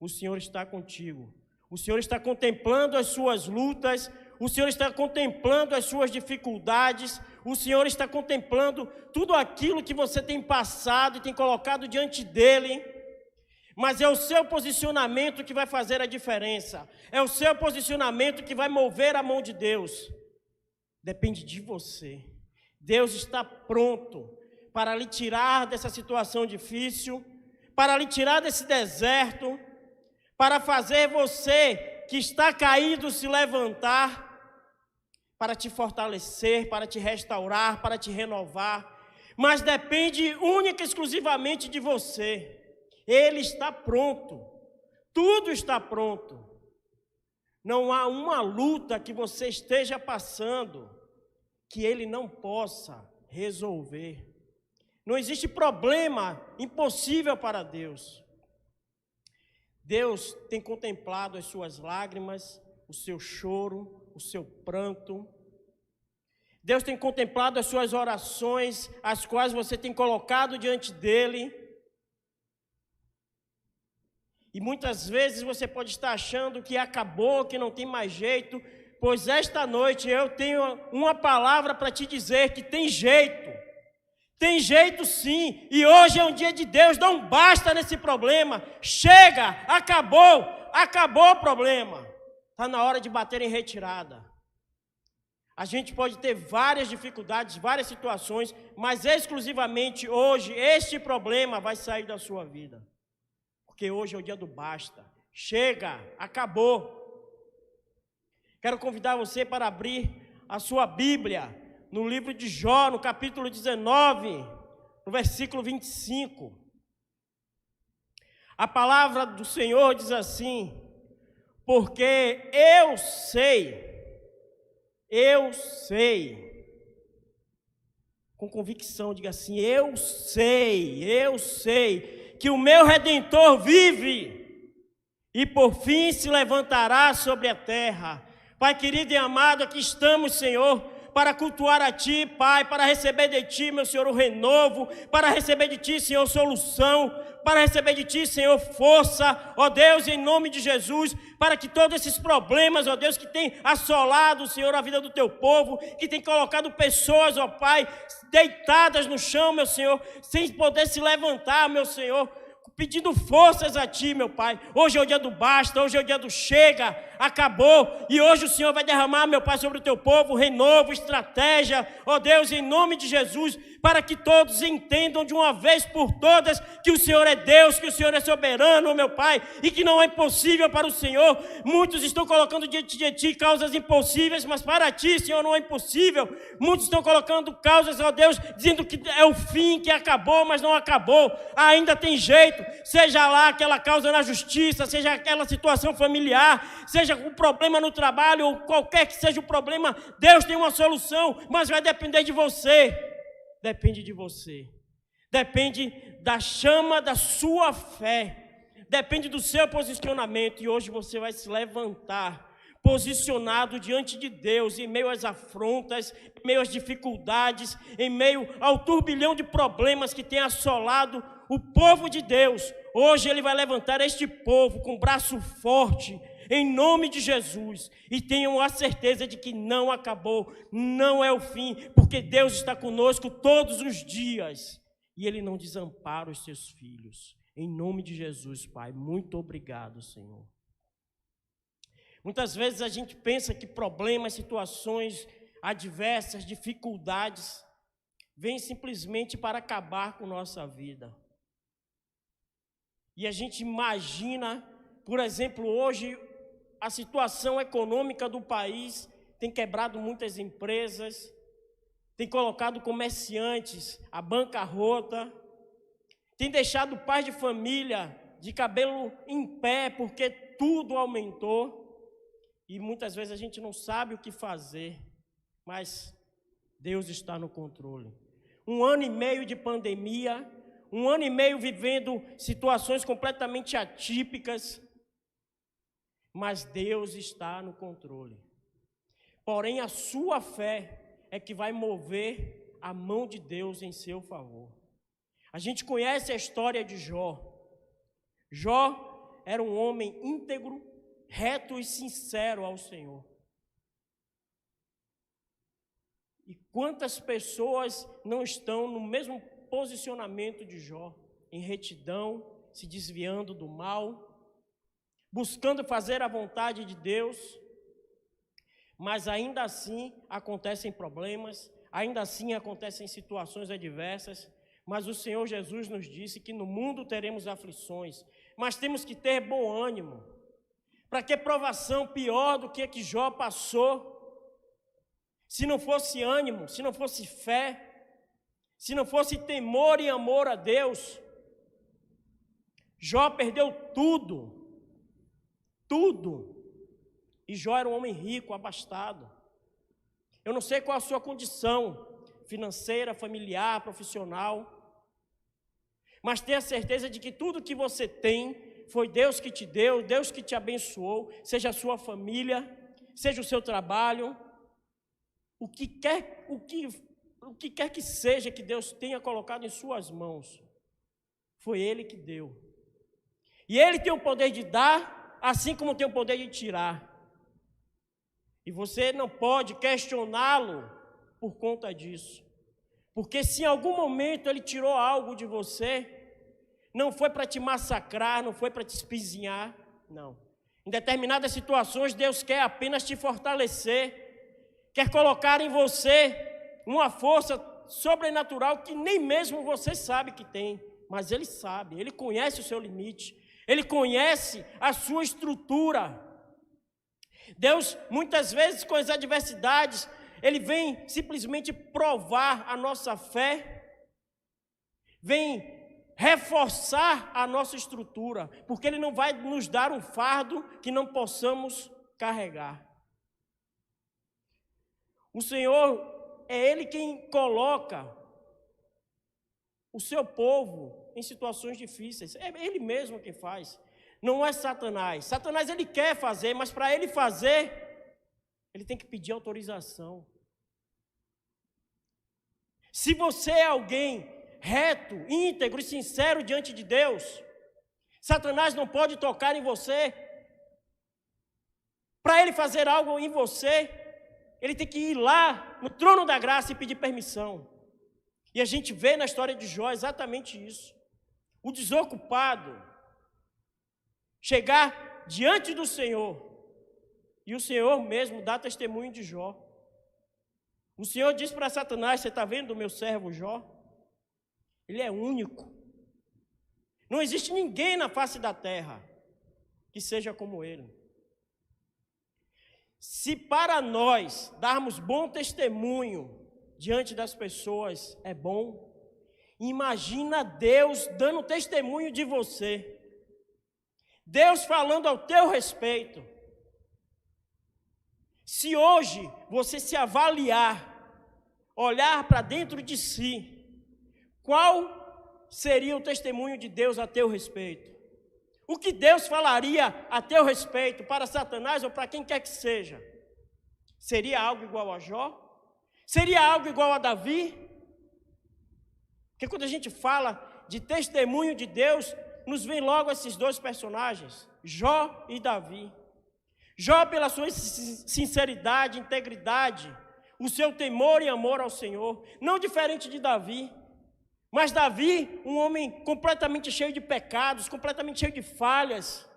o Senhor está contigo. O Senhor está contemplando as suas lutas, o Senhor está contemplando as suas dificuldades, o Senhor está contemplando tudo aquilo que você tem passado e tem colocado diante dEle. Mas é o seu posicionamento que vai fazer a diferença. É o seu posicionamento que vai mover a mão de Deus. Depende de você. Deus está pronto para lhe tirar dessa situação difícil, para lhe tirar desse deserto, para fazer você que está caído se levantar, para te fortalecer, para te restaurar, para te renovar. Mas depende única e exclusivamente de você. Ele está pronto, tudo está pronto. Não há uma luta que você esteja passando que Ele não possa resolver. Não existe problema impossível para Deus. Deus tem contemplado as suas lágrimas, o seu choro, o seu pranto. Deus tem contemplado as suas orações, as quais você tem colocado diante dEle. E muitas vezes você pode estar achando que acabou, que não tem mais jeito, pois esta noite eu tenho uma palavra para te dizer que tem jeito. Tem jeito sim, e hoje é um dia de Deus, não basta nesse problema. Chega, acabou o problema. Está na hora de bater em retirada. A gente pode ter várias dificuldades, várias situações, mas exclusivamente hoje este problema vai sair da sua vida. Porque hoje é o dia do basta. Chega, acabou. Quero convidar você para abrir a sua Bíblia no livro de Jó, no capítulo 19, no versículo 25. A palavra do Senhor diz assim: porque eu sei, com convicção, diga assim, eu sei que o meu Redentor vive e por fim se levantará sobre a terra. Pai querido e amado, aqui estamos, Senhor, para cultuar a Ti, Pai, para receber de Ti, meu Senhor, o renovo, para receber de Ti, Senhor, solução, para receber de Ti, Senhor, força, ó Deus, em nome de Jesus, para que todos esses problemas, ó Deus, que tem assolado, Senhor, a vida do Teu povo, que tem colocado pessoas, ó Pai, deitadas no chão, meu Senhor, sem poder se levantar, meu Senhor, pedindo forças a Ti, meu Pai. Hoje é o dia do basta, hoje é o dia do chega, acabou, e hoje o Senhor vai derramar, meu Pai, sobre o Teu povo, renovo, estratégia, ó Deus, em nome de Jesus, para que todos entendam de uma vez por todas que o Senhor é Deus, que o Senhor é soberano, meu Pai, e que não é impossível para o Senhor. Muitos estão colocando diante de Ti causas impossíveis, mas para Ti, Senhor, não é impossível. Muitos estão colocando causas, ó Deus, dizendo que é o fim, que acabou, mas não acabou, ainda tem jeito, seja lá aquela causa na justiça, seja aquela situação familiar, seja um problema no trabalho, ou qualquer que seja o problema, Deus tem uma solução, mas vai depender de você. Depende de você, depende da chama da sua fé, depende do seu posicionamento, e hoje você vai se levantar, posicionado diante de Deus, em meio às afrontas, em meio às dificuldades, em meio ao turbilhão de problemas que tem assolado o povo de Deus. Hoje Ele vai levantar este povo com braço forte, em nome de Jesus, e tenham a certeza de que não acabou, não é o fim, porque Deus está conosco todos os dias, e Ele não desampara os seus filhos. Em nome de Jesus, Pai, muito obrigado, Senhor. Muitas vezes a gente pensa que problemas, situações adversas, dificuldades, vêm simplesmente para acabar com nossa vida. E a gente imagina, por exemplo, hoje a situação econômica do país tem quebrado muitas empresas, tem colocado comerciantes à bancarrota, tem deixado pais de família de cabelo em pé porque tudo aumentou. E muitas vezes a gente não sabe o que fazer, mas Deus está no controle. 1 ano e meio de pandemia, 1 ano e meio vivendo situações completamente atípicas, mas Deus está no controle. Porém, a sua fé é que vai mover a mão de Deus em seu favor. A gente conhece a história de Jó. Jó era um homem íntegro, reto e sincero ao Senhor. E quantas pessoas não estão no mesmo posicionamento de Jó, em retidão, se desviando do mal, buscando fazer a vontade de Deus, mas ainda assim acontecem problemas, ainda assim acontecem situações adversas, mas o Senhor Jesus nos disse que no mundo teremos aflições, mas temos que ter bom ânimo. Para que provação pior do que a que Jó passou? Se não fosse ânimo, se não fosse fé, se não fosse temor e amor a Deus, Jó perdeu tudo, tudo. E Jó era um homem rico, abastado. Eu não sei qual a sua condição financeira, familiar, profissional, mas tenha certeza de que tudo que você tem foi Deus que te deu, Deus que te abençoou, seja a sua família, seja o seu trabalho, o que quer que seja que Deus tenha colocado em suas mãos, foi Ele que deu. E Ele tem o poder de dar, assim como tem o poder de tirar. E você não pode questioná-lo por conta disso. Porque se em algum momento Ele tirou algo de você, não foi para te massacrar, não foi para te espizinhar, não. Em determinadas situações, Deus quer apenas te fortalecer, quer colocar em você uma força sobrenatural que nem mesmo você sabe que tem, mas Ele sabe, Ele conhece o seu limite, Ele conhece a sua estrutura. Deus, muitas vezes, com as adversidades, Ele vem simplesmente provar a nossa fé, vem reforçar a nossa estrutura, porque Ele não vai nos dar um fardo que não possamos carregar. O Senhor é Ele quem coloca o seu povo em situações difíceis, é Ele mesmo quem faz. Não é Satanás. Satanás ele quer fazer, mas para ele fazer, ele tem que pedir autorização. Se você é alguém reto, íntegro e sincero diante de Deus, Satanás não pode tocar em você. Para ele fazer algo em você, ele tem que ir lá no trono da graça e pedir permissão. E a gente vê na história de Jó exatamente isso. O desocupado chegar diante do Senhor, e o Senhor mesmo dá testemunho de Jó. O Senhor diz para Satanás: você está vendo o meu servo Jó? Ele é único. Não existe ninguém na face da terra que seja como ele. Se para nós darmos bom testemunho diante das pessoas é bom, imagina Deus dando testemunho de você. Deus falando ao teu respeito. Se hoje você se avaliar, olhar para dentro de si, qual seria o testemunho de Deus a teu respeito? O que Deus falaria a teu respeito para Satanás ou para quem quer que seja? Seria algo igual a Jó? Seria algo igual a Davi? Porque quando a gente fala de testemunho de Deus, nos vem logo esses dois personagens, Jó e Davi. Jó pela sua sinceridade, integridade, o seu temor e amor ao Senhor, não diferente de Davi. Mas Davi, um homem completamente cheio de pecados, completamente cheio de falhas,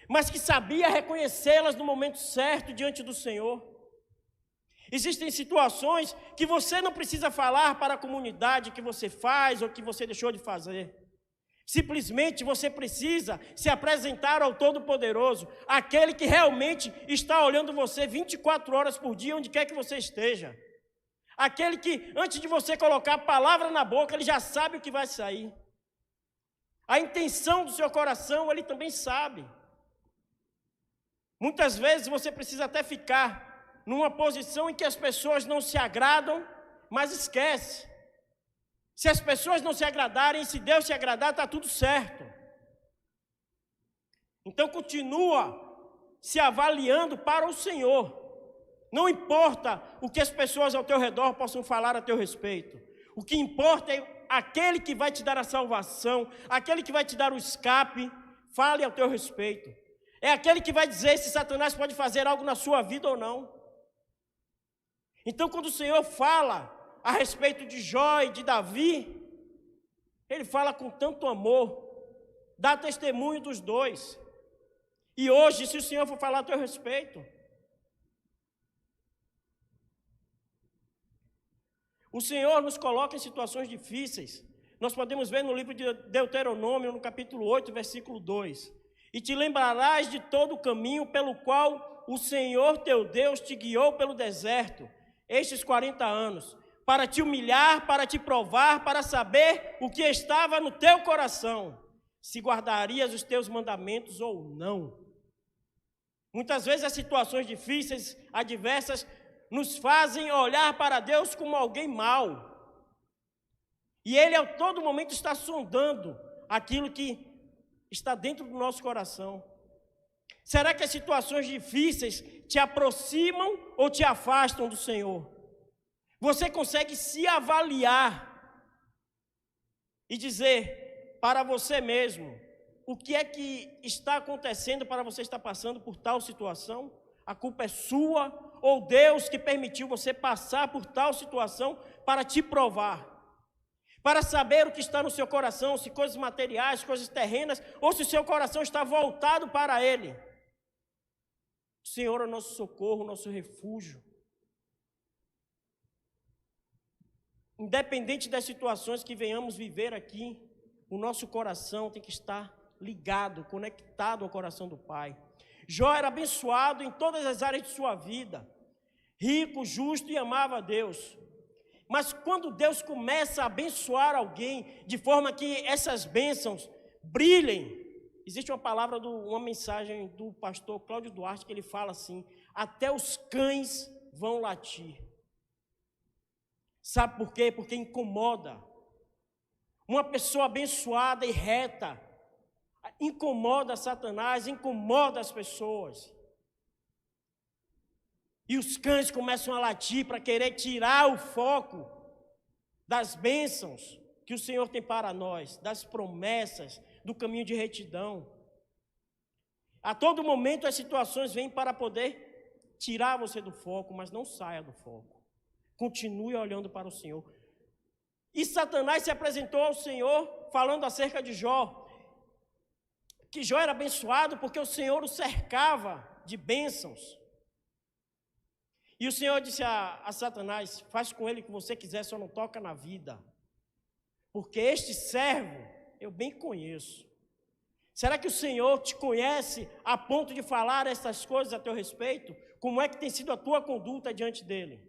mas que sabia reconhecê-las no momento certo diante do Senhor. Existem situações que você não precisa falar para a comunidade que você faz ou que você deixou de fazer. Simplesmente você precisa se apresentar ao Todo-Poderoso, aquele que realmente está olhando você 24 horas por dia, onde quer que você esteja. Aquele que, antes de você colocar a palavra na boca, ele já sabe o que vai sair. A intenção do seu coração, ele também sabe. Muitas vezes você precisa até ficar numa posição em que as pessoas não se agradam, mas esquece. Se as pessoas não se agradarem, se Deus se agradar, está tudo certo. Então continua se avaliando para o Senhor. Não importa o que as pessoas ao teu redor possam falar a teu respeito. O que importa é aquele que vai te dar a salvação, aquele que vai te dar o escape. fale ao teu respeito. É aquele que vai dizer se Satanás pode fazer algo na sua vida ou não. Então, quando o Senhor fala a respeito de Jó e de Davi, Ele fala com tanto amor, dá testemunho dos dois. E hoje, se o Senhor for falar a teu respeito, o Senhor nos coloca em situações difíceis. Nós podemos ver no livro de Deuteronômio, no capítulo 8, versículo 2. E te lembrarás de todo o caminho pelo qual o Senhor teu Deus te guiou pelo deserto, estes 40 anos, para te humilhar, para te provar, para saber o que estava no teu coração, se guardarias os teus mandamentos ou não. Muitas vezes as situações difíceis, adversas, nos fazem olhar para Deus como alguém mau. E Ele a todo momento está sondando aquilo que está dentro do nosso coração. Será que as situações difíceis te aproximam ou te afastam do Senhor? Você consegue se avaliar e dizer para você mesmo o que é que está acontecendo para você estar passando por tal situação? A culpa é sua ou Deus que permitiu você passar por tal situação para te provar? Para saber o que está no seu coração, se coisas materiais, coisas terrenas, ou se o seu coração está voltado para Ele. O Senhor é o nosso socorro, o nosso refúgio. Independente das situações que venhamos viver aqui, o nosso coração tem que estar ligado, conectado ao coração do Pai. Jó era abençoado em todas as áreas de sua vida, rico, justo e amava a Deus. Mas quando Deus começa a abençoar alguém, de forma que essas bênçãos brilhem, existe uma palavra, uma mensagem do pastor Cláudio Duarte, que ele fala assim: até os cães vão latir. Sabe por quê? Porque incomoda. Uma pessoa abençoada e reta incomoda Satanás, incomoda as pessoas. E os cães começam a latir para querer tirar o foco das bênçãos que o Senhor tem para nós, das promessas, do caminho de retidão. A todo momento as situações vêm para poder tirar você do foco, mas não saia do foco. Continue olhando para o Senhor. E Satanás se apresentou ao Senhor falando acerca de Jó, que Jó era abençoado porque o Senhor o cercava de bênçãos. E o Senhor disse a Satanás: faz com ele o que você quiser, só não toca na vida. Porque este servo eu bem conheço. Será que o Senhor te conhece a ponto de falar essas coisas a teu respeito? Como é que tem sido a tua conduta diante dele?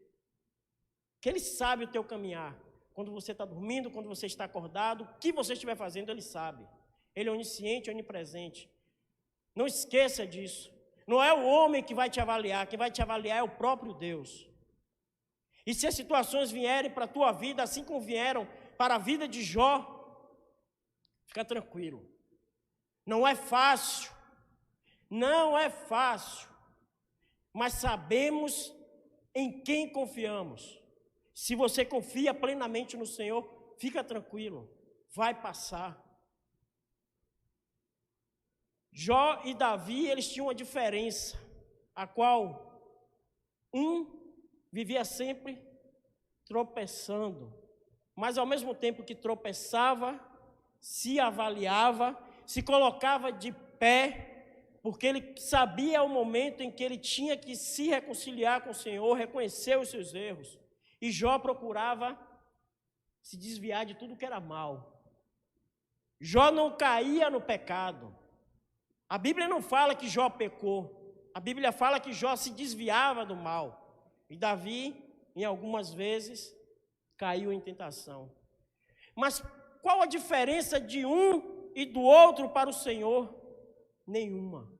Que ele sabe o teu caminhar. Quando você está dormindo, quando você está acordado, o que você estiver fazendo, ele sabe. Ele é onisciente, onipresente. Não esqueça disso. Não é o homem que vai te avaliar, quem vai te avaliar é o próprio Deus. E se as situações vierem para a tua vida, assim como vieram para a vida de Jó, fica tranquilo. Não é fácil, mas sabemos em quem confiamos. Se você confia plenamente no Senhor, fica tranquilo, vai passar. Jó e Davi, eles tinham uma diferença, a qual um vivia sempre tropeçando, mas ao mesmo tempo que tropeçava, se avaliava, se colocava de pé, porque ele sabia o momento em que ele tinha que se reconciliar com o Senhor, reconhecer os seus erros. E Jó procurava se desviar de tudo que era mal. Jó não caía no pecado. A Bíblia não fala que Jó pecou. A Bíblia fala que Jó se desviava do mal. E Davi, em algumas vezes, caiu em tentação. Mas qual a diferença de um e do outro para o Senhor? Nenhuma.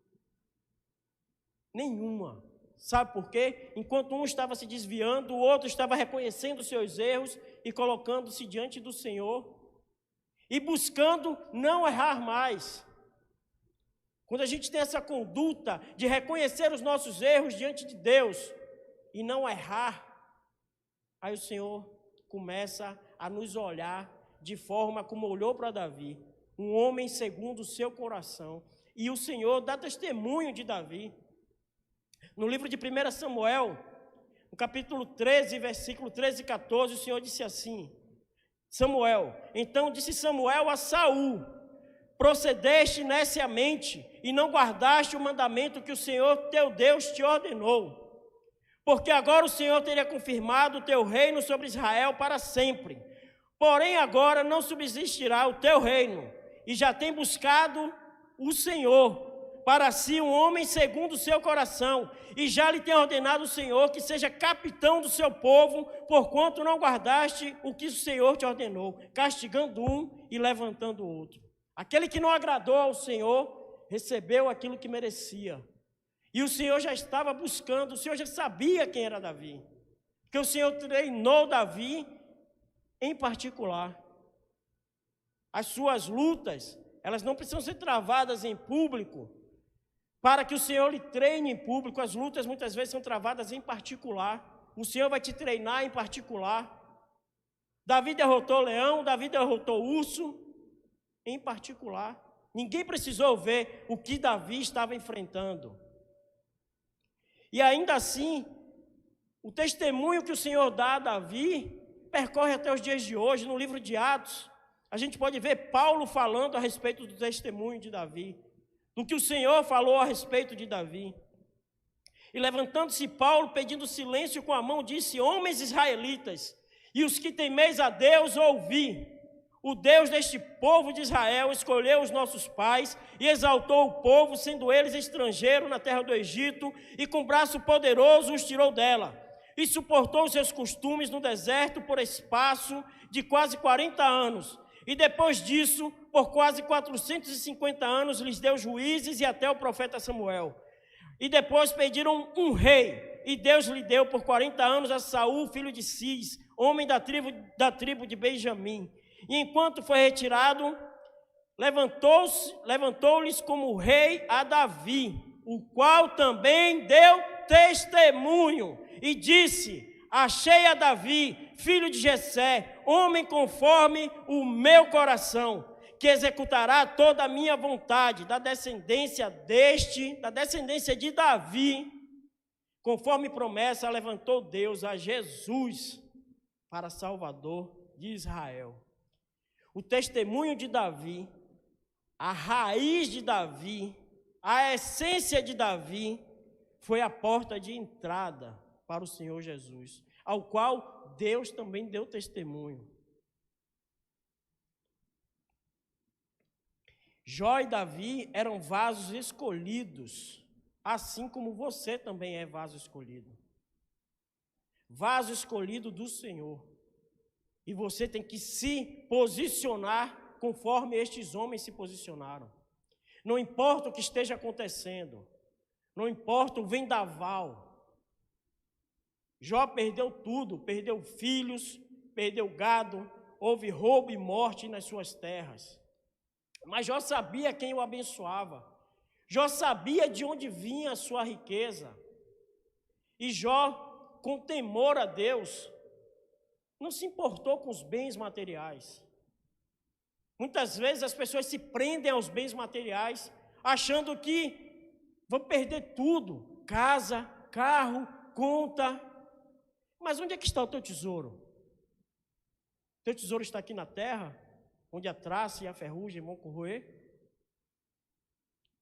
Nenhuma. Sabe por quê? Enquanto um estava se desviando, o outro estava reconhecendo os seus erros e colocando-se diante do Senhor e buscando não errar mais. Quando a gente tem essa conduta de reconhecer os nossos erros diante de Deus e não errar, aí o Senhor começa a nos olhar de forma como olhou para Davi, um homem segundo o seu coração, E o Senhor dá testemunho de Davi. No livro de 1 Samuel, no capítulo 13, versículo 13 e 14, o Senhor disse assim: Samuel, então disse Samuel a Saul: procedeste neciamente e não guardaste o mandamento que o Senhor teu Deus te ordenou. Porque agora o Senhor teria confirmado o teu reino sobre Israel para sempre. Porém agora não subsistirá o teu reino, e já tem buscado o Senhor para si um homem segundo o seu coração, e já lhe tem ordenado o Senhor que seja capitão do seu povo, porquanto não guardaste o que o Senhor te ordenou, castigando um e levantando o outro. Aquele que não agradou ao Senhor recebeu aquilo que merecia. E o Senhor já estava buscando, o Senhor já sabia quem era Davi, porque o Senhor treinou Davi em particular. As suas lutas, elas não precisam ser travadas em público, para que o Senhor lhe treine em público. As lutas muitas vezes são travadas em particular. O Senhor vai te treinar em particular. Davi derrotou o leão, Davi derrotou o urso, em particular. Ninguém precisou ver o que Davi estava enfrentando. E ainda assim, o testemunho que o Senhor dá a Davi percorre até os dias de hoje. No livro de Atos, a gente pode ver Paulo falando a respeito do testemunho de Davi, do que o Senhor falou a respeito de Davi. E levantando-se Paulo, pedindo silêncio com a mão, disse: homens israelitas, e os que temeis a Deus, ouvi. O Deus deste povo de Israel escolheu os nossos pais e exaltou o povo, sendo eles estrangeiros na terra do Egito, e com braço poderoso os tirou dela. E suportou os seus costumes no deserto por espaço de quase 40 anos. E depois disso, por quase 450 anos, lhes deu juízes e até o profeta Samuel. E depois pediram um rei, e Deus lhe deu por 40 anos a Saul, filho de Cis, homem da tribo de Benjamim. E enquanto foi retirado, levantou-lhes como rei a Davi, o qual também deu testemunho, e disse: achei a Davi, filho de Jessé, homem conforme o meu coração, que executará toda a minha vontade, da descendência de Davi, conforme promessa, levantou Deus a Jesus para Salvador de Israel. O testemunho de Davi, a raiz de Davi, a essência de Davi, foi a porta de entrada para o Senhor Jesus, ao qual Deus também deu testemunho. Jó e Davi eram vasos escolhidos, assim como você também é vaso escolhido. Vaso escolhido do Senhor. E você tem que se posicionar conforme estes homens se posicionaram. Não importa o que esteja acontecendo, não importa o vendaval. Jó perdeu tudo, perdeu filhos, perdeu gado, houve roubo e morte nas suas terras. Mas Jó sabia quem o abençoava. Jó sabia de onde vinha a sua riqueza. E Jó, com temor a Deus, não se importou com os bens materiais. Muitas vezes as pessoas se prendem aos bens materiais, achando que vão perder tudo, casa, carro, conta. Mas onde é que está o teu tesouro? O teu tesouro está aqui na terra, onde a traça e a ferrugem vão corroer?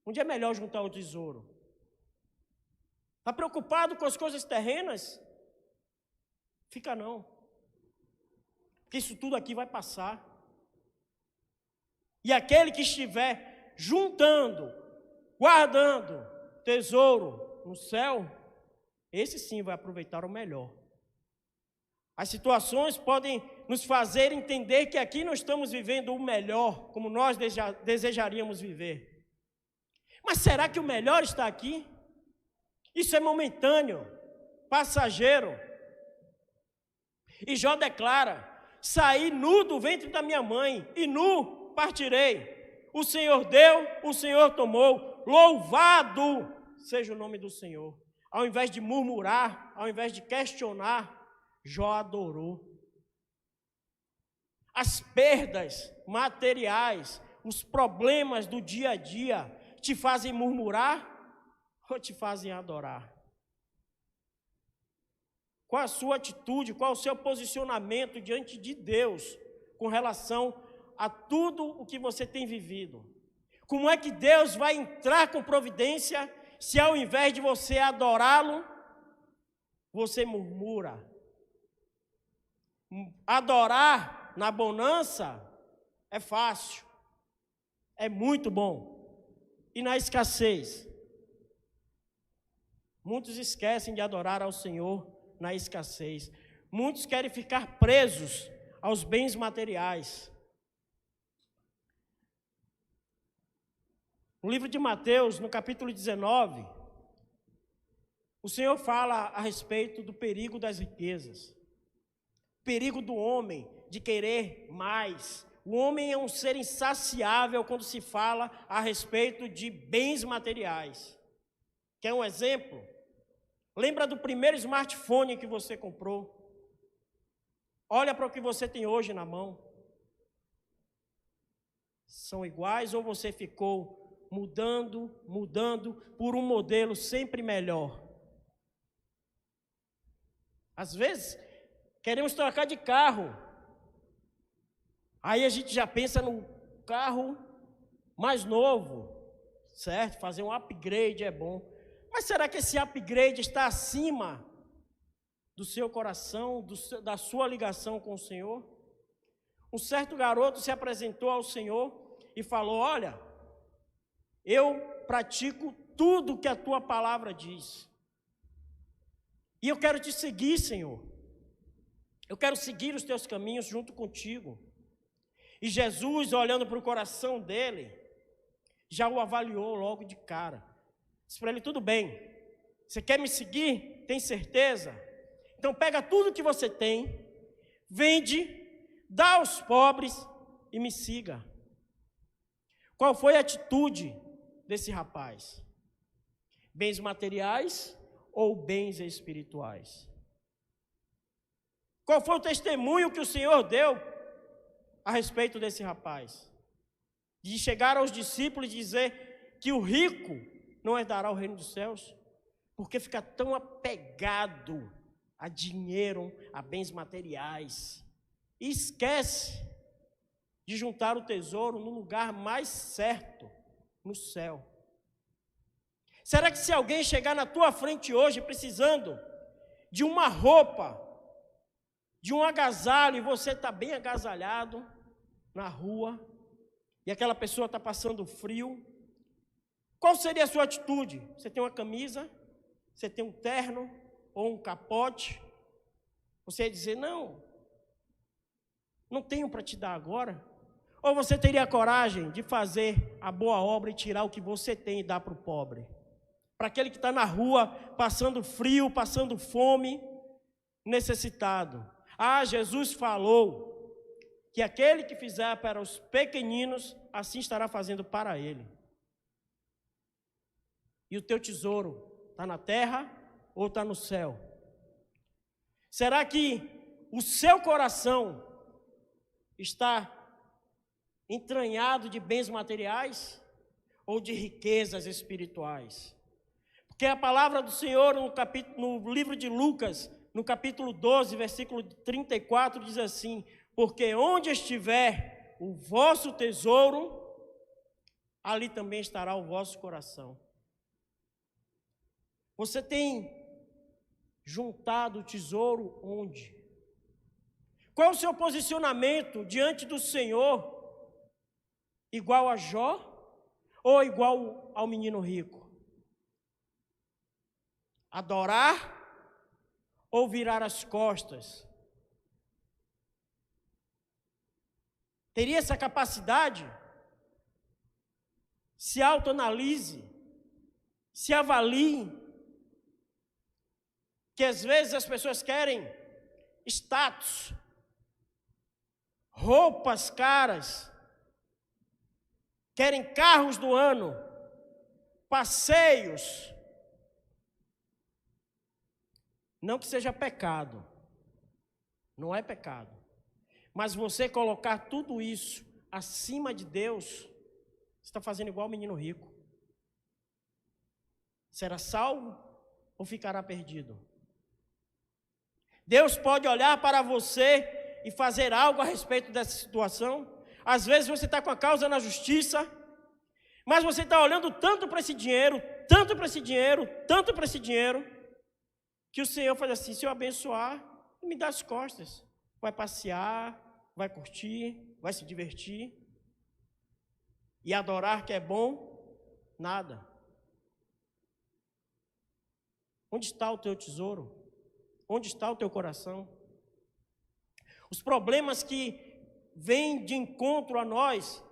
Onde é melhor juntar o tesouro? Está preocupado com as coisas terrenas? Fica não. Porque isso tudo aqui vai passar. E aquele que estiver juntando, guardando tesouro no céu, esse sim vai aproveitar o melhor. As situações podem nos fazer entender que aqui não estamos vivendo o melhor, como nós desejaríamos viver. Mas será que o melhor está aqui? Isso é momentâneo, passageiro. E Jó declara: saí nu do ventre da minha mãe, e nu partirei. O Senhor deu, o Senhor tomou. Louvado seja o nome do Senhor. Ao invés de murmurar, ao invés de questionar, Jó adorou. As perdas materiais, os problemas do dia a dia, te fazem murmurar ou te fazem adorar? Qual a sua atitude, qual o seu posicionamento diante de Deus com relação a tudo o que você tem vivido? Como é que Deus vai entrar com providência se ao invés de você adorá-lo, você murmura? Adorar na bonança é fácil, é muito bom. E na escassez? Muitos esquecem de adorar ao Senhor na escassez. Muitos querem ficar presos aos bens materiais. No livro de Mateus, no capítulo 19, o Senhor fala a respeito do perigo das riquezas. O perigo do homem de querer mais. O homem é um ser insaciável quando se fala a respeito de bens materiais. Quer um exemplo? Lembra do primeiro smartphone que você comprou? Olha para o que você tem hoje na mão. São iguais ou você ficou mudando por um modelo sempre melhor? Às vezes, queremos trocar de carro. Aí a gente já pensa no carro mais novo, certo? Fazer um upgrade é bom. Mas será que esse upgrade está acima do seu coração, da sua ligação com o Senhor? Um certo garoto se apresentou ao Senhor e falou: olha, eu pratico tudo que a tua palavra diz. E eu quero te seguir, Senhor. Eu quero seguir os teus caminhos junto contigo. E Jesus, olhando para o coração dele, já o avaliou logo de cara. Disse para ele: tudo bem, você quer me seguir? Tem certeza? Então pega tudo que você tem, vende, dá aos pobres e me siga. Qual foi a atitude desse rapaz? Bens materiais ou bens espirituais? Qual foi o testemunho que o Senhor deu a respeito desse rapaz? De chegar aos discípulos e dizer que o rico não herdará o reino dos céus, porque fica tão apegado a dinheiro, a bens materiais, e esquece de juntar o tesouro no lugar mais certo, no céu. Será que se alguém chegar na tua frente hoje precisando de uma roupa, de um agasalho, e você está bem agasalhado na rua, e aquela pessoa está passando frio, qual seria a sua atitude? Você tem uma camisa, você tem um terno ou um capote, você ia dizer: não tenho para te dar agora? Ou você teria coragem de fazer a boa obra e tirar o que você tem e dar para o pobre? Para aquele que está na rua, passando frio, passando fome, necessitado. Ah, Jesus falou que aquele que fizer para os pequeninos, assim estará fazendo para ele. E o teu tesouro está na terra ou está no céu? Será que o seu coração está entranhado de bens materiais ou de riquezas espirituais? Porque a palavra do Senhor no livro de Lucas, no capítulo 12, versículo 34, diz assim: porque onde estiver o vosso tesouro, ali também estará o vosso coração. Você tem juntado o tesouro onde? Qual é o seu posicionamento diante do Senhor? Igual a Jó ou igual ao menino rico? Adorar ou virar as costas? Teria essa capacidade? Se autoanalise, se avalie. Que às vezes as pessoas querem status, roupas caras, querem carros do ano, passeios. Não que seja pecado, não é pecado, mas você colocar tudo isso acima de Deus, você está fazendo igual o menino rico. Será salvo ou ficará perdido? Deus pode olhar para você e fazer algo a respeito dessa situação. Às vezes você está com a causa na justiça, mas você está olhando tanto para esse dinheiro, tanto para esse dinheiro, tanto para esse dinheiro, que o Senhor faz assim: se eu abençoar, me dá as costas. Vai passear, vai curtir, vai se divertir. E adorar que é bom, nada. Onde está o teu tesouro? Onde está o teu coração? Os problemas que vêm de encontro a nós,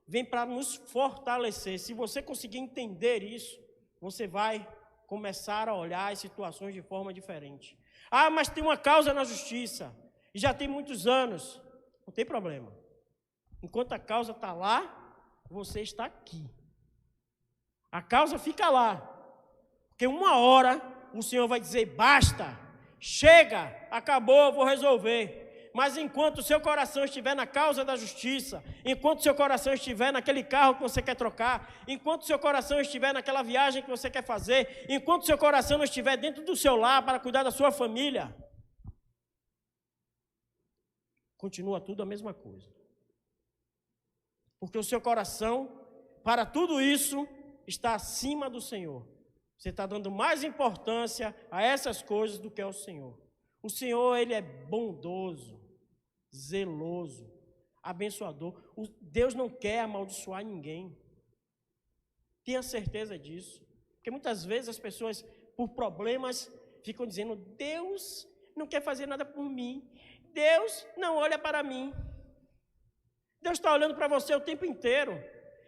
vêm para nos fortalecer. Se você conseguir entender isso, você vai começar a olhar as situações de forma diferente. Ah, mas tem uma causa na justiça, e já tem muitos anos. Não tem problema. Enquanto a causa está lá, você está aqui. A causa fica lá. Porque uma hora o Senhor vai dizer: basta, chega, acabou, vou resolver. Mas enquanto o seu coração estiver na causa da justiça, enquanto o seu coração estiver naquele carro que você quer trocar, enquanto o seu coração estiver naquela viagem que você quer fazer, enquanto o seu coração não estiver dentro do seu lar para cuidar da sua família, continua tudo a mesma coisa. Porque o seu coração, para tudo isso, está acima do Senhor. Você está dando mais importância a essas coisas do que ao Senhor. O Senhor, Ele é bondoso, zeloso, abençoador. Deus não quer amaldiçoar ninguém. Tenha certeza disso. Porque muitas vezes as pessoas, por problemas, ficam dizendo: Deus não quer fazer nada por mim. Deus não olha para mim. Deus está olhando para você o tempo inteiro.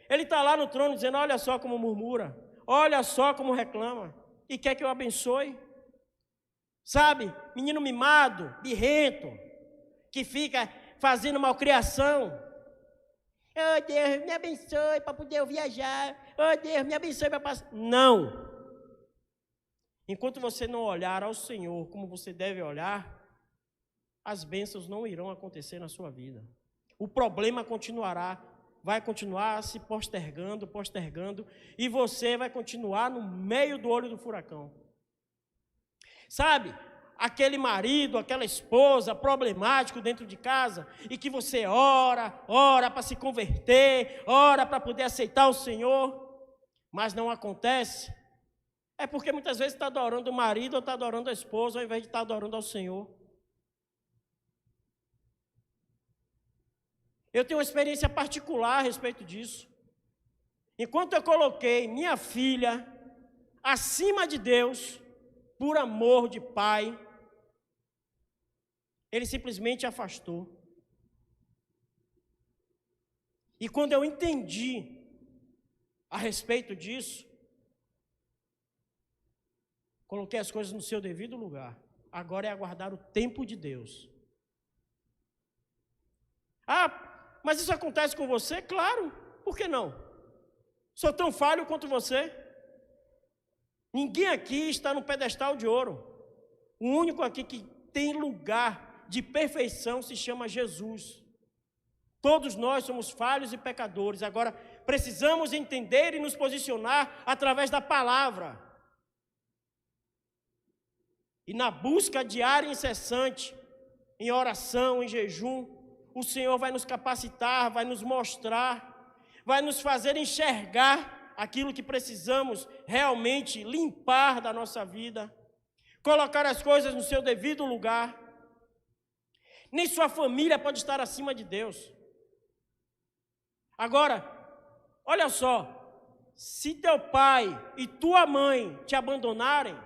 Ele está lá no trono dizendo: olha só como murmura. Olha só como reclama. E quer que eu abençoe. Sabe, menino mimado, birrento, que fica fazendo malcriação. Oh Deus, me abençoe para poder eu viajar. Oh Deus, me abençoe para passar. Não. Enquanto você não olhar ao Senhor como você deve olhar, as bênçãos não irão acontecer na sua vida. O problema continuará, vai continuar se postergando, e você vai continuar no meio do olho do furacão. Sabe, aquele marido, aquela esposa problemático dentro de casa, e que você ora para se converter, ora para poder aceitar o Senhor, mas não acontece, é porque muitas vezes está adorando o marido ou está adorando a esposa, ao invés de estar adorando ao Senhor. Eu tenho uma experiência particular a respeito disso. Enquanto eu coloquei minha filha acima de Deus, por amor de pai, Ele simplesmente afastou. E quando eu entendi a respeito disso, coloquei as coisas no seu devido lugar. Agora é aguardar o tempo de Deus. Ah, mas isso acontece com você? Claro, por que não? Sou tão falho quanto você. Ninguém aqui está no pedestal de ouro. O único aqui que tem lugar de perfeição se chama Jesus. Todos nós somos falhos e pecadores. Agora, precisamos entender e nos posicionar através da palavra. E na busca diária e incessante, em oração, em jejum, o Senhor vai nos capacitar, vai nos mostrar, vai nos fazer enxergar aquilo que precisamos realmente limpar da nossa vida, colocar as coisas no seu devido lugar. Nem sua família pode estar acima de Deus. Agora, olha só, se teu pai e tua mãe te abandonarem,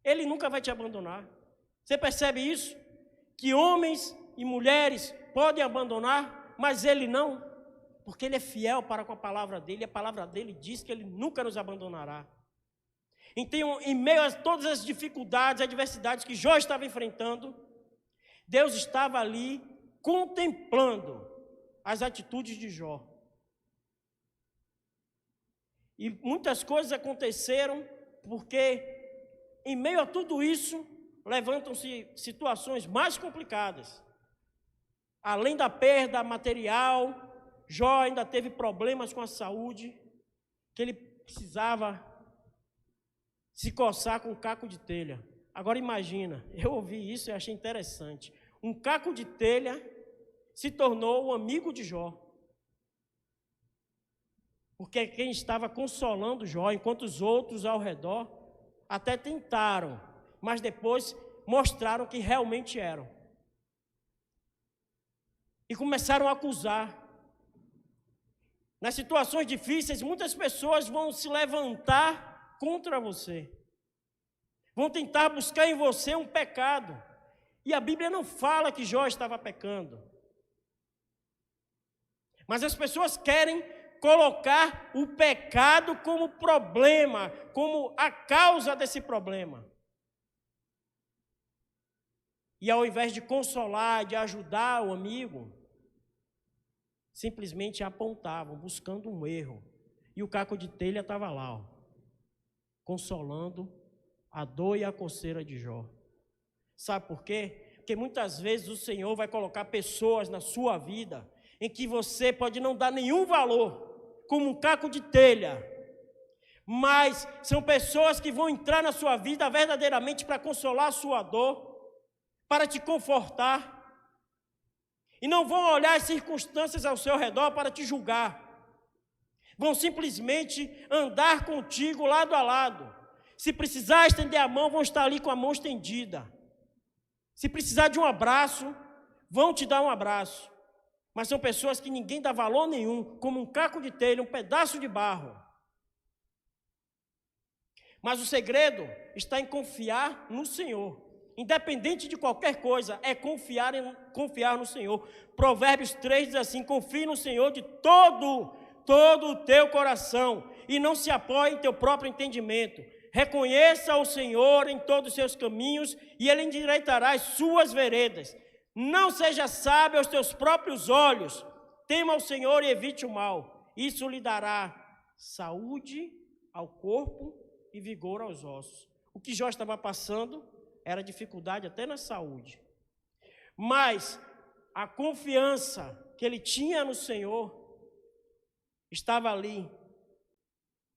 Ele nunca vai te abandonar. Você percebe isso? Que homens e mulheres podem abandonar, mas Ele não, porque Ele é fiel para com a palavra dEle, e a palavra dEle diz que Ele nunca nos abandonará. Então, em meio a todas as dificuldades, adversidades que Jó estava enfrentando, Deus estava ali contemplando as atitudes de Jó. E muitas coisas aconteceram porque, em meio a tudo isso, levantam-se situações mais complicadas. Além da perda material, Jó ainda teve problemas com a saúde, que ele precisava se coçar com um caco de telha. Agora imagina, eu ouvi isso e achei interessante. Um caco de telha se tornou o amigo de Jó. Porque quem estava consolando Jó, enquanto os outros ao redor até tentaram, mas depois mostraram que realmente eram. E começaram a acusar. Nas situações difíceis, muitas pessoas vão se levantar contra você. Vão tentar buscar em você um pecado. E a Bíblia não fala que Jó estava pecando. Mas as pessoas querem colocar o pecado como problema, como a causa desse problema. E ao invés de consolar, de ajudar o amigo, simplesmente apontavam, buscando um erro. E o caco de telha estava lá, ó, consolando a dor e a coceira de Jó. Sabe por quê? Porque muitas vezes o Senhor vai colocar pessoas na sua vida em que você pode não dar nenhum valor, como um caco de telha, mas são pessoas que vão entrar na sua vida verdadeiramente para consolar a sua dor, para te confortar, e não vão olhar as circunstâncias ao seu redor para te julgar, vão simplesmente andar contigo lado a lado. Se precisar estender a mão, vão estar ali com a mão estendida. Se precisar de um abraço, vão te dar um abraço. Mas são pessoas que ninguém dá valor nenhum, como um caco de telha, um pedaço de barro. Mas o segredo está em confiar no Senhor. Independente de qualquer coisa, é confiar no Senhor. Provérbios 3 diz assim: confie no Senhor de todo o teu coração e não se apoie em teu próprio entendimento. Reconheça o Senhor em todos os seus caminhos e Ele endireitará as suas veredas. Não seja sábio aos teus próprios olhos, tema o Senhor e evite o mal. Isso lhe dará saúde ao corpo e vigor aos ossos. O que Jó estava passando era dificuldade até na saúde. Mas a confiança que ele tinha no Senhor estava ali,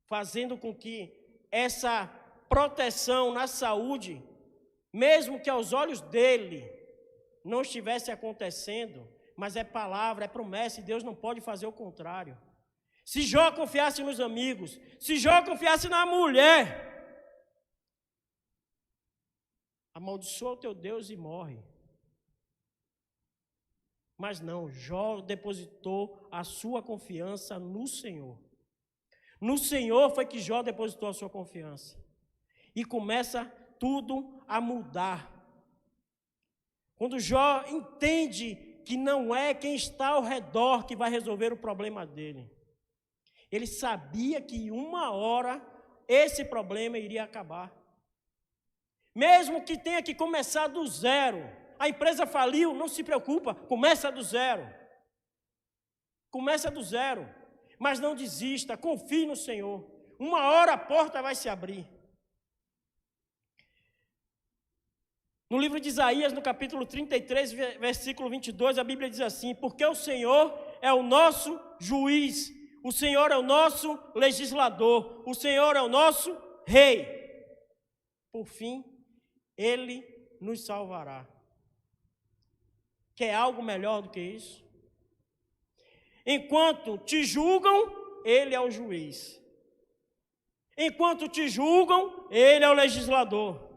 fazendo com que essa proteção na saúde, mesmo que aos olhos dele não estivesse acontecendo, mas é palavra, é promessa, e Deus não pode fazer o contrário. Se Jó confiasse nos amigos, se Jó confiasse na mulher, amaldiçoa o teu Deus e morre. Mas não, Jó depositou a sua confiança no Senhor. No Senhor foi que Jó depositou a sua confiança. E começa tudo a mudar. Quando Jó entende que não é quem está ao redor que vai resolver o problema dele. Ele sabia que em uma hora esse problema iria acabar. Mesmo que tenha que começar do zero. A empresa faliu, não se preocupa, começa do zero. Começa do zero. Mas não desista, confie no Senhor. Uma hora a porta vai se abrir. No livro de Isaías, no capítulo 33, versículo 22, a Bíblia diz assim: porque o Senhor é o nosso juiz, o Senhor é o nosso legislador, o Senhor é o nosso rei. Por fim, Ele nos salvará. Quer algo melhor do que isso? Enquanto te julgam, Ele é o juiz. Enquanto te julgam, Ele é o legislador.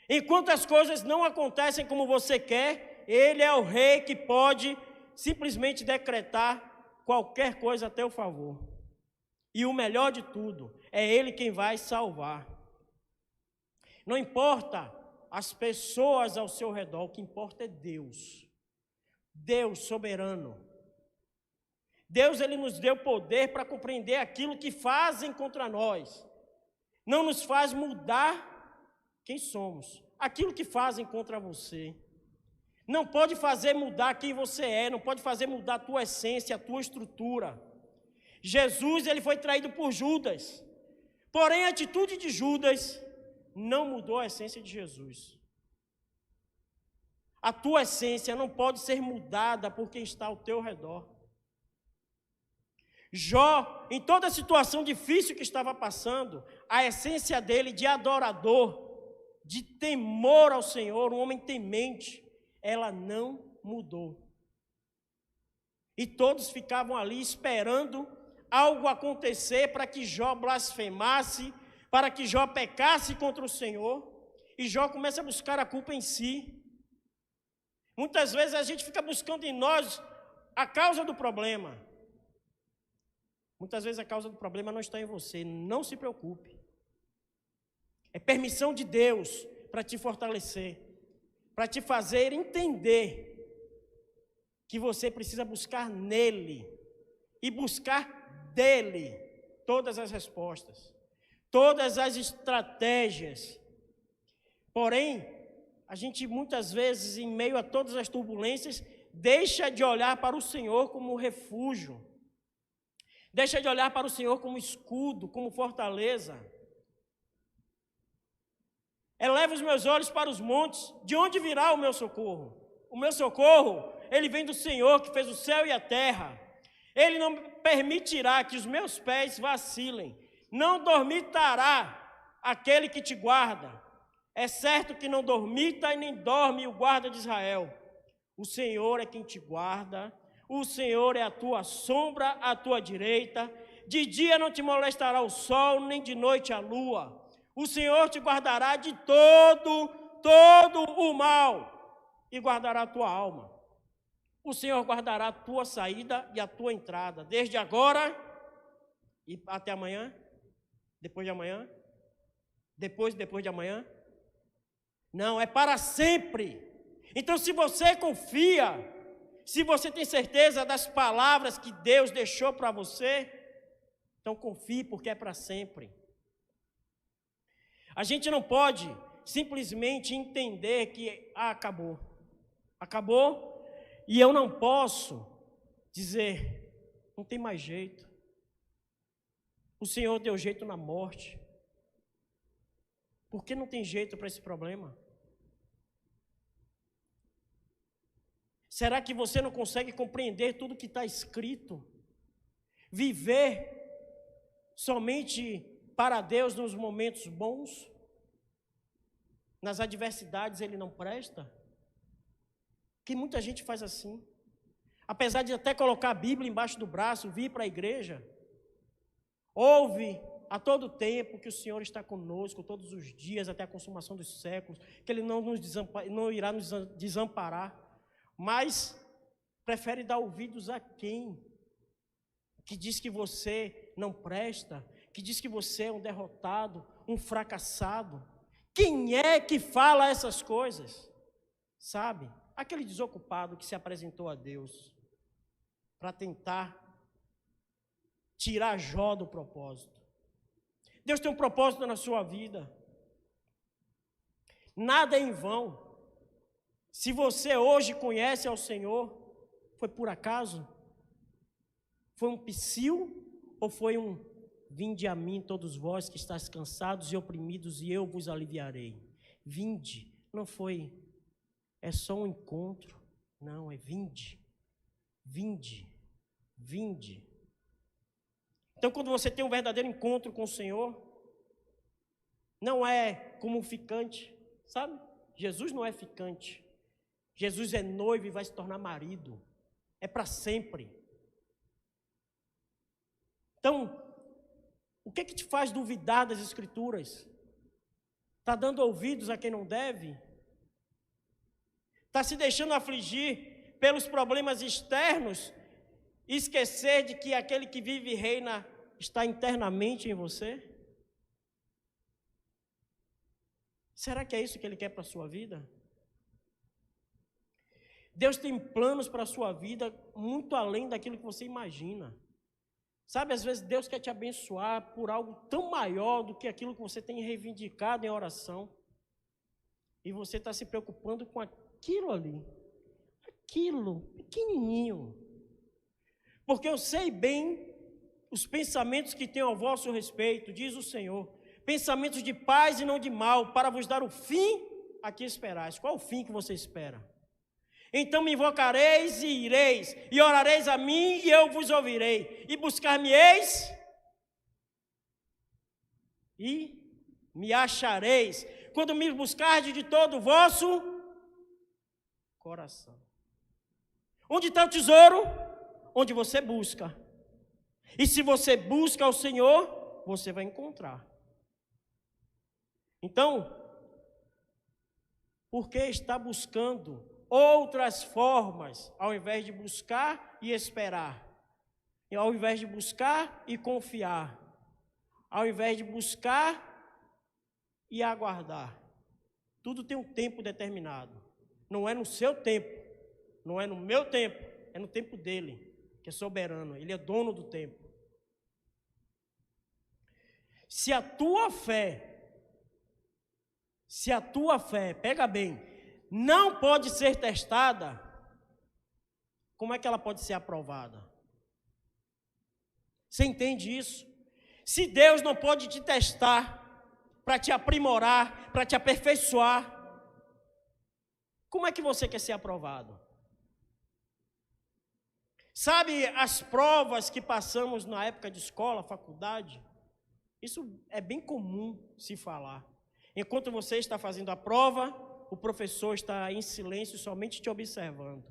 Enquanto as coisas não acontecem como você quer, Ele é o rei que pode simplesmente decretar qualquer coisa a teu favor. E o melhor de tudo, é Ele quem vai salvar. Não importa as pessoas ao seu redor, o que importa é Deus. Deus soberano. Deus, Ele nos deu poder para compreender aquilo que fazem contra nós. Não nos faz mudar quem somos. Aquilo que fazem contra você. Não pode fazer mudar quem você é, não pode fazer mudar a tua essência, a tua estrutura. Jesus, ele foi traído por Judas. Porém, a atitude de Judas não mudou a essência de Jesus. A tua essência não pode ser mudada por quem está ao teu redor. Jó, em toda a situação difícil que estava passando, a essência dele de adorador, de temor ao Senhor, um homem temente, ela não mudou. E todos ficavam ali esperando algo acontecer para que Jó blasfemasse, para que Jó pecasse contra o Senhor, e Jó começa a buscar a culpa em si. Muitas vezes a gente fica buscando em nós a causa do problema. Muitas vezes a causa do problema não está em você, não se preocupe. É permissão de Deus para te fortalecer, para te fazer entender que você precisa buscar nele e buscar dele todas as respostas, todas as estratégias. Porém, a gente muitas vezes, em meio a todas as turbulências, deixa de olhar para o Senhor como refúgio, deixa de olhar para o Senhor como escudo, como fortaleza. Eleva os meus olhos para os montes, de onde virá o meu socorro? O meu socorro, ele vem do Senhor que fez o céu e a terra. Ele não permitirá que os meus pés vacilem, não dormitará aquele que te guarda. É certo que não dormita e nem dorme o guarda de Israel. O Senhor é quem te guarda, o Senhor é a tua sombra à tua direita. De dia não te molestará o sol, nem de noite a lua. O Senhor te guardará de todo o mal e guardará a tua alma. O Senhor guardará a tua saída e a tua entrada, desde agora e até amanhã, depois de amanhã, depois de amanhã. Não, é para sempre. Então, se você confia, se você tem certeza das palavras que Deus deixou para você, então confie, porque é para sempre. A gente não pode simplesmente entender que acabou. Acabou e eu não posso dizer, não tem mais jeito. O Senhor deu jeito na morte. Por que não tem jeito para esse problema? Será que você não consegue compreender tudo que está escrito? Viver somente para Deus nos momentos bons? Nas adversidades ele não presta? Que muita gente faz assim. Apesar de até colocar a Bíblia embaixo do braço, vir para a igreja, ouve a todo tempo que o Senhor está conosco, todos os dias, até a consumação dos séculos, que Ele não irá nos desamparar, mas prefere dar ouvidos a quem? Que diz que você não presta, que diz que você é um derrotado, um fracassado. Quem é que fala essas coisas? Sabe? Aquele desocupado que se apresentou a Deus para tentar tirar Jó do propósito. Deus tem um propósito na sua vida. Nada é em vão. Se você hoje conhece ao Senhor, foi por acaso? Foi um psil ou foi um vinde a mim todos vós que estáis cansados e oprimidos e eu vos aliviarei? Vinde, não foi, é só um encontro, não, é vinde, vinde, vinde. Então, quando você tem um verdadeiro encontro com o Senhor, não é como um ficante, sabe? Jesus não é ficante. Jesus é noivo e vai se tornar marido. É para sempre. Então, o que te faz duvidar das Escrituras? Está dando ouvidos a quem não deve? Está se deixando afligir pelos problemas externos e esquecer de que aquele que vive e reina está internamente em você? Será que é isso que Ele quer para a sua vida? Deus tem planos para a sua vida muito além daquilo que você imagina. Sabe, às vezes Deus quer te abençoar por algo tão maior do que aquilo que você tem reivindicado em oração. E você está se preocupando com aquilo ali. Aquilo, pequenininho. Porque eu sei bem os pensamentos que tenho ao vosso respeito, diz o Senhor. Pensamentos de paz e não de mal, para vos dar o fim a que esperais. Qual o fim que você espera? Então me invocareis e ireis, e orareis a mim e eu vos ouvirei, e buscar-me-eis e me achareis, quando me buscardes de todo o vosso coração. Onde está o tesouro? Onde você busca. E se você busca ao Senhor, você vai encontrar. Então, por que está buscando outras formas, ao invés de buscar e esperar? Ao invés de buscar e confiar? Ao invés de buscar e aguardar? Tudo tem um tempo determinado. Não é no seu tempo, não é no meu tempo, é no tempo dele, que é soberano, ele é dono do tempo. Se a tua fé, pega bem, não pode ser testada, como é que ela pode ser aprovada? Você entende isso? Se Deus não pode te testar para te aprimorar, para te aperfeiçoar, como é que você quer ser aprovado? Sabe as provas que passamos na época de escola, faculdade? Isso é bem comum se falar. Enquanto você está fazendo a prova, o professor está em silêncio, somente te observando.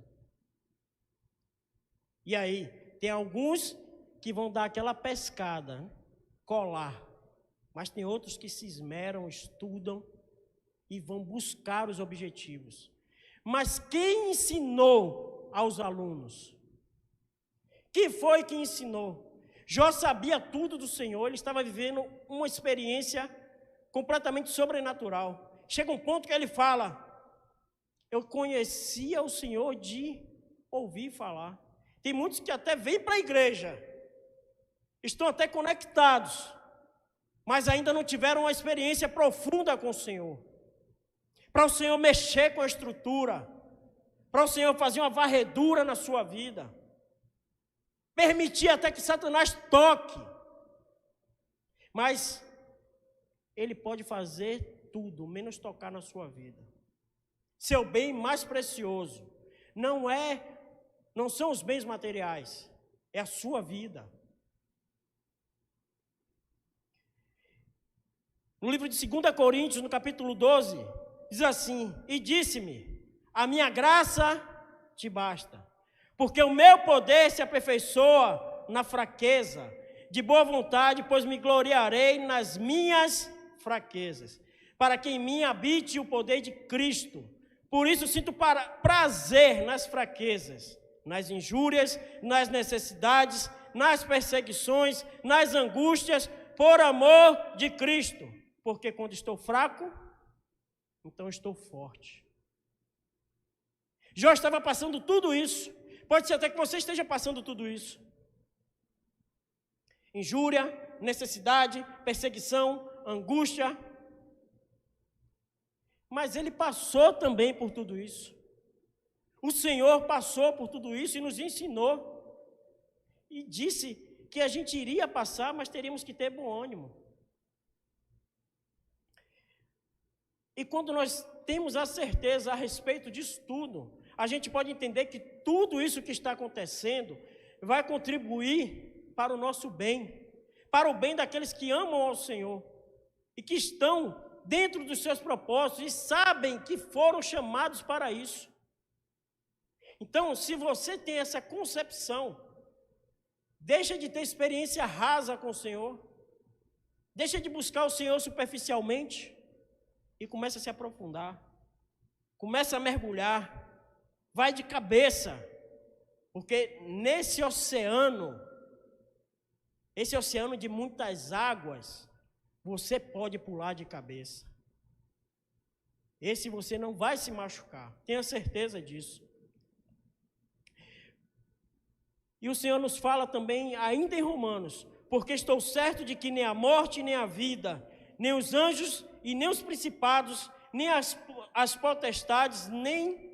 E aí, tem alguns que vão dar aquela pescada, colar. Mas tem outros que se esmeram, estudam e vão buscar os objetivos. Mas quem ensinou aos alunos? Quem foi que ensinou? Jó sabia tudo do Senhor, ele estava vivendo uma experiência completamente sobrenatural. Chega um ponto que ele fala: eu conhecia o Senhor de ouvir falar. Tem muitos que até vêm para a igreja, estão até conectados, mas ainda não tiveram uma experiência profunda com o Senhor. Para o Senhor mexer com a estrutura, para o Senhor fazer uma varredura na sua vida, permitir até que Satanás toque, mas ele pode fazer tudo, menos tocar na sua vida. Seu bem mais precioso não são os bens materiais, é a sua vida. No livro de 2 Coríntios, no capítulo 12, diz assim: e disse-me, a minha graça te basta, porque o meu poder se aperfeiçoa na fraqueza. De boa vontade, pois me gloriarei nas minhas fraquezas, para que em mim habite o poder de Cristo. Por isso sinto prazer nas fraquezas, nas injúrias, nas necessidades, nas perseguições, nas angústias, por amor de Cristo. Porque quando estou fraco, então estou forte. Jó estava passando tudo isso. Pode ser até que você esteja passando tudo isso. Injúria, necessidade, perseguição, angústia. Mas ele passou também por tudo isso. O Senhor passou por tudo isso e nos ensinou. E disse que a gente iria passar, mas teríamos que ter bom ânimo. E quando nós temos a certeza a respeito disso tudo, a gente pode entender que tudo isso que está acontecendo vai contribuir para o nosso bem, para o bem daqueles que amam ao Senhor e que estão dentro dos seus propósitos e sabem que foram chamados para isso. Então, se você tem essa concepção, deixa de ter experiência rasa com o Senhor, deixa de buscar o Senhor superficialmente e começa a se aprofundar, começa a mergulhar, vai de cabeça, porque nesse oceano de muitas águas, você pode pular de cabeça. Esse você não vai se machucar, tenha certeza disso. E o Senhor nos fala também, ainda em Romanos: porque estou certo de que nem a morte, nem a vida, nem os anjos e nem os principados, nem as potestades, nem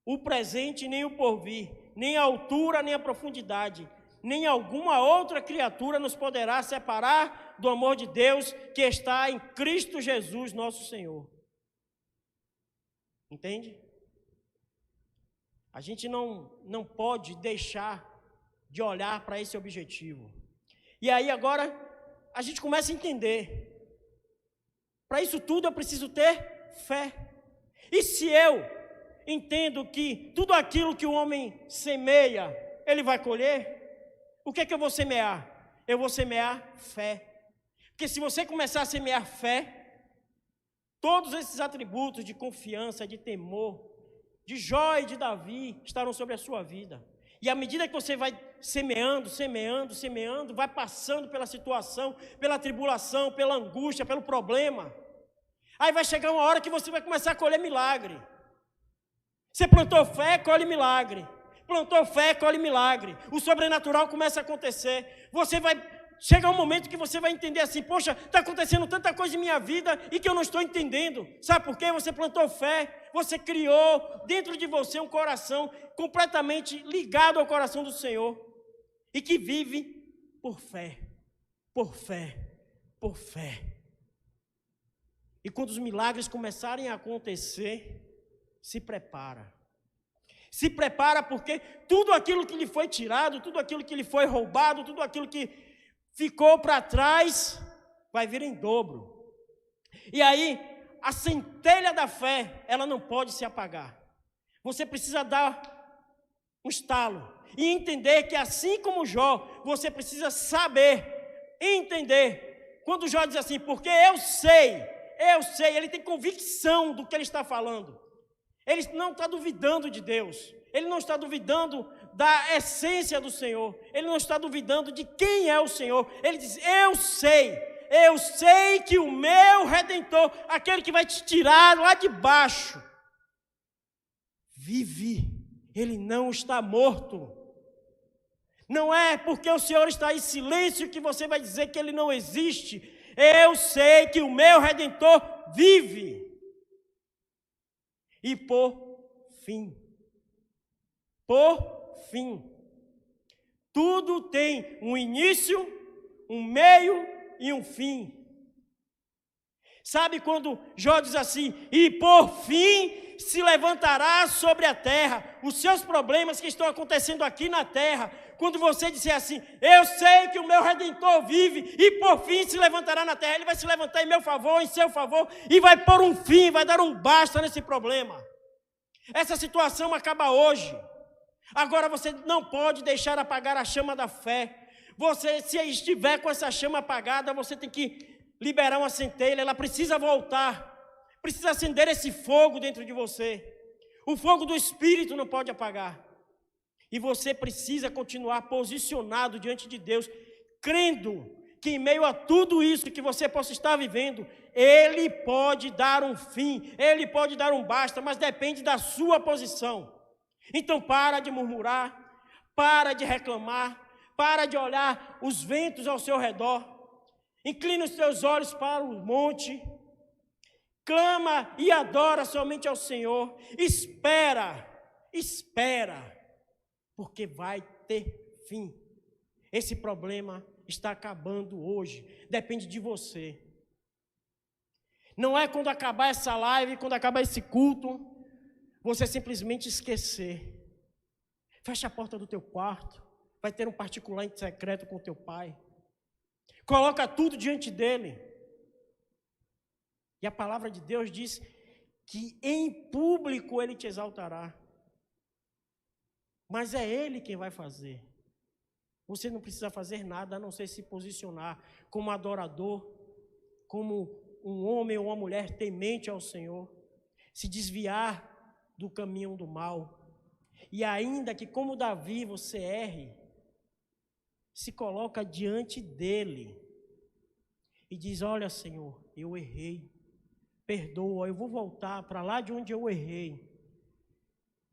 o presente, nem o porvir, nem a altura, nem a profundidade, nem alguma outra criatura nos poderá separar do amor de Deus que está em Cristo Jesus, nosso Senhor. Entende? A gente não pode deixar de olhar para esse objetivo. E aí agora, a gente começa a entender. Para isso tudo eu preciso ter fé. E se eu entendo que tudo aquilo que o homem semeia, ele vai colher, o que é que eu vou semear? Eu vou semear fé. Porque se você começar a semear fé, todos esses atributos de confiança, de temor, de Jó e de Davi estarão sobre a sua vida. E à medida que você vai semeando, vai passando pela situação, pela tribulação, pela angústia, pelo problema, aí vai chegar uma hora que você vai começar a colher milagre. Você plantou fé, colhe milagre. Plantou fé, colhe milagre. O sobrenatural começa a acontecer. Você vai chegar um momento que você vai entender assim: poxa, está acontecendo tanta coisa em minha vida e que eu não estou entendendo. Sabe por quê? Você plantou fé, você criou dentro de você um coração completamente ligado ao coração do Senhor e que vive por fé, por fé, por fé. E quando os milagres começarem a acontecer, se prepara. Se prepara, porque tudo aquilo que lhe foi tirado, tudo aquilo que lhe foi roubado, tudo aquilo que ficou para trás, vai vir em dobro. E aí, a centelha da fé, ela não pode se apagar. Você precisa dar um estalo e entender que, assim como Jó, você precisa saber, entender. Quando Jó diz assim: porque eu sei, ele tem convicção do que ele está falando. Ele não está duvidando de Deus. Ele não está duvidando da essência do Senhor. Ele não está duvidando de quem é o Senhor. Ele diz: eu sei que o meu Redentor, aquele que vai te tirar lá de baixo, vive. Ele não está morto. Não é porque o Senhor está em silêncio que você vai dizer que ele não existe. Eu sei que o meu Redentor vive. E por fim, tudo tem um início, um meio e um fim. Sabe quando Jó diz assim: e por fim se levantará sobre a terra os seus problemas que estão acontecendo aqui na terra. Quando você disser assim: eu sei que o meu Redentor vive e por fim se levantará na terra, ele vai se levantar em meu favor, em seu favor, e vai pôr um fim, vai dar um basta nesse problema. Essa situação acaba hoje. Agora você não pode deixar apagar a chama da fé. Você, se estiver com essa chama apagada, você tem que liberar uma centelha, ela precisa voltar. Precisa acender esse fogo dentro de você. O fogo do Espírito não pode apagar. E você precisa continuar posicionado diante de Deus, crendo que em meio a tudo isso que você possa estar vivendo, Ele pode dar um fim, Ele pode dar um basta, mas depende da sua posição. Então para de murmurar, para de reclamar, para de olhar os ventos ao seu redor, inclina os seus olhos para o monte, clama e adora somente ao Senhor, espera, porque vai ter fim. Esse problema está acabando hoje, depende de você. Não é quando acabar essa live, quando acabar esse culto, você simplesmente esquecer. Fecha a porta do teu quarto, vai ter um particular em secreto com teu pai. Coloca tudo diante dele. E a palavra de Deus diz que em público ele te exaltará. Mas é Ele quem vai fazer. Você não precisa fazer nada a não ser se posicionar como adorador, como um homem ou uma mulher temente ao Senhor, se desviar do caminho do mal. E ainda que, como Davi, você erre, se coloca diante dele e diz: olha, Senhor, eu errei, perdoa, eu vou voltar para lá de onde eu errei.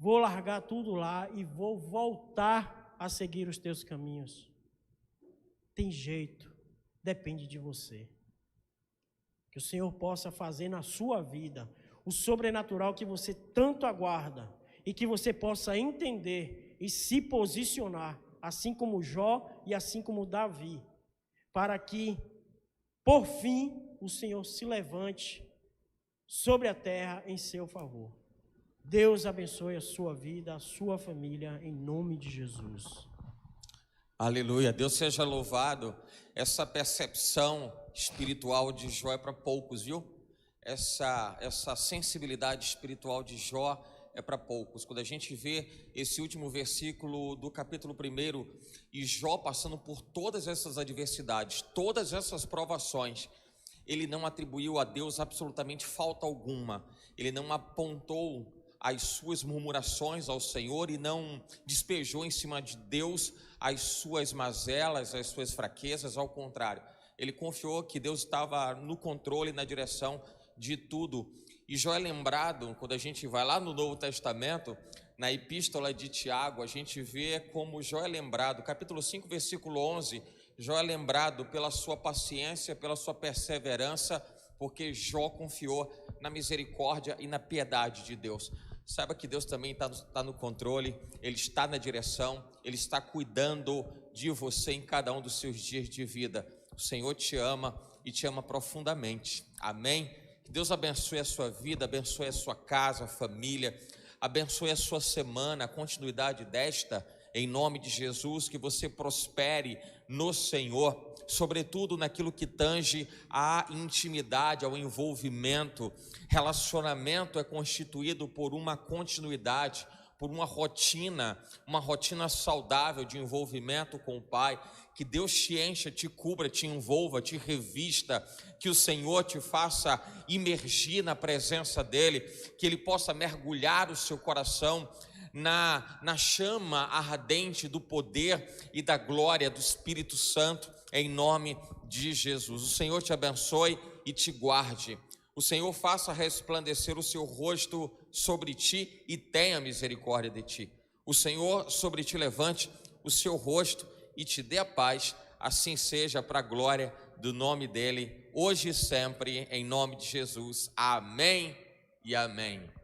Vou largar tudo lá e vou voltar a seguir os teus caminhos. Tem jeito, depende de você. Que o Senhor possa fazer na sua vida o sobrenatural que você tanto aguarda e que você possa entender e se posicionar, assim como Jó e assim como Davi, para que, por fim, o Senhor se levante sobre a terra em seu favor. Deus abençoe a sua vida, a sua família, em nome de Jesus. Aleluia, Deus seja louvado. Essa percepção espiritual de Jó é para poucos, viu? Essa sensibilidade espiritual de Jó é para poucos. Quando a gente vê esse último versículo do capítulo 1, e Jó passando por todas essas adversidades, todas essas provações, ele não atribuiu a Deus absolutamente falta alguma, ele não apontou as suas murmurações ao Senhor e não despejou em cima de Deus as suas mazelas, as suas fraquezas. Ao contrário, ele confiou que Deus estava no controle, na direção de tudo. E Jó é lembrado, quando a gente vai lá no Novo Testamento, na epístola de Tiago, a gente vê como Jó é lembrado, capítulo 5, versículo 11, Jó é lembrado pela sua paciência, pela sua perseverança, porque Jó confiou na misericórdia e na piedade de Deus. Saiba que Deus também está no controle, Ele está na direção, Ele está cuidando de você em cada um dos seus dias de vida. O Senhor te ama e te ama profundamente, amém? Que Deus abençoe a sua vida, abençoe a sua casa, a família, abençoe a sua semana, a continuidade desta, em nome de Jesus, que você prospere no Senhor, sobretudo naquilo que tange à intimidade, ao envolvimento. Relacionamento é constituído por uma continuidade, por uma rotina saudável de envolvimento com o Pai. Que Deus te encha, te cubra, te envolva, te revista, que o Senhor te faça imergir na presença dEle, que Ele possa mergulhar o seu coração na chama ardente do poder e da glória do Espírito Santo, em nome de Jesus. O Senhor te abençoe e te guarde. O Senhor faça resplandecer o seu rosto sobre ti e tenha misericórdia de ti. O Senhor sobre ti levante o seu rosto e te dê a paz. Assim seja, para a glória do nome dEle, hoje e sempre, em nome de Jesus. Amém e amém.